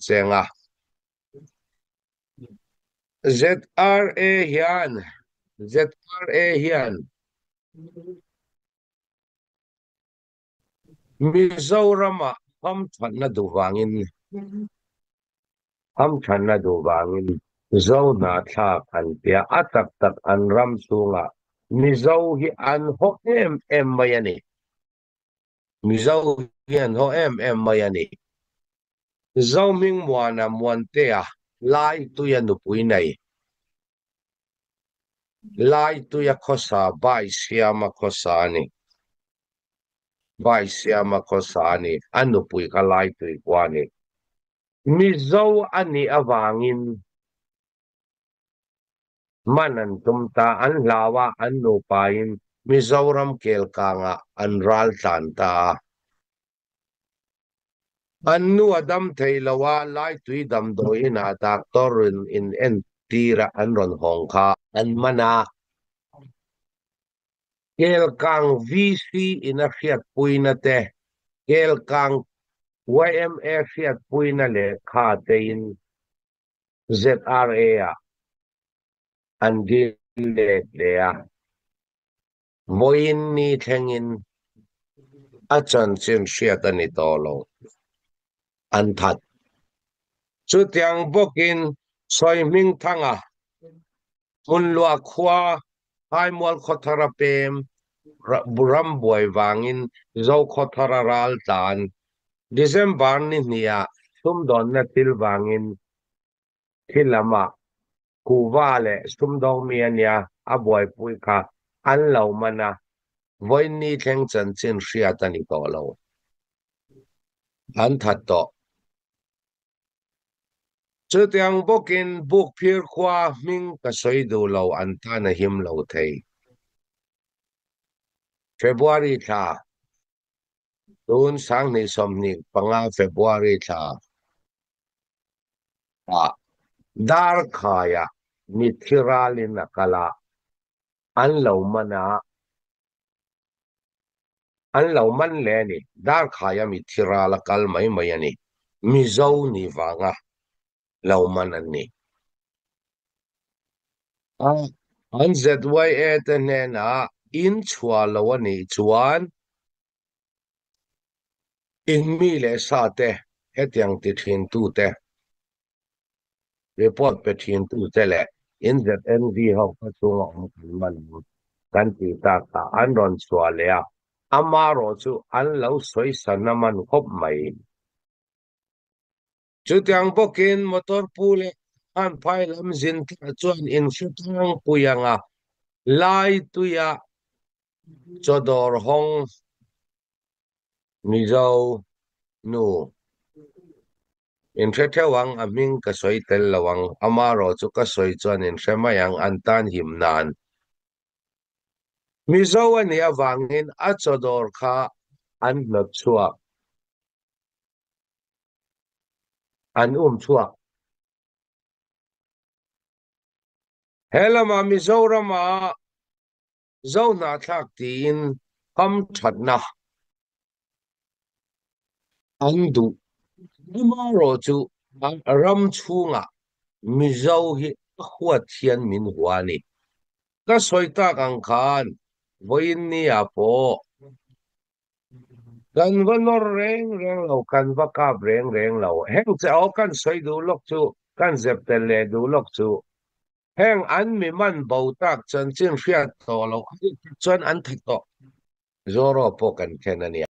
Senga ZRA hian ZRA hian Mizorama ham thanna duwangin zo na tha kan pia atak tak an ram sunga mizo hi an ho em mayani mizo hi an ho em mayani zo ming mwana monte a lai tu ya nu pui nei lai tu ya khosa bai siama khosani bai siama khosani anu pui ka lai tu kwani mizo ani awangin manan tumta an lawa an nupain Mizoram kelkanga an ral tanta Anu adam theilawa lai tui dam doin a daktorin in entira an ron hongkha an mana kelkang VC in a fiat puina te kelkang YMA fiat puina le kha tein ZRA a an gile lea moin ni thengin achan chin fiat ani tolo an that chu tiang bokin soi ming thanga mun lua khwa hai mol khothara pem buram boy wangin zo khothara ral tan December ni nia sum don na til wangin thilama kuwale sum dong miania a boy pui kha an lo mana voin ni theng chan chin ria tani to lo an that to chu tiang bokin buk phir khwa ming ka soi du lo an ta na him lo thei February tha tun sang ni som ni panga February tha a dar khaya ni thiralin akala an lo man le ni dar khaya mi thirala kal mai mai ani mi zo ni wanga lo man ani an ZYA te ne na in chua lo ani chuan in mi le sa te hetiang ti thin tu te report pe thin tu te le in ZNV ho ka chunga man kan ti ta ta an ron chua le a amaro chu an lo soi sanaman khop mai chu tiang bokin motor pule an phai lam zin ta chuan in shutang puyanga lai tuya chodor hong mizo nu in wang aming ka soi tel lawang amaro chu ka soi chuan in hremayang antan himnan mizo ani awangin a chodor kha an hlot chua an chua helama Mizorama zo na thak tin kam thatna andu amaro chu ram chunga mizo hi khwa thian min huani ka soita kang khan voin ni apo kan vanor reng lo kan va kap reng lo heng che o kan soi du lok chu kan zep tel le du lok chu heng an mi man bo tak chan chin fiat to lo chuan an thak to zoro po kan khen ani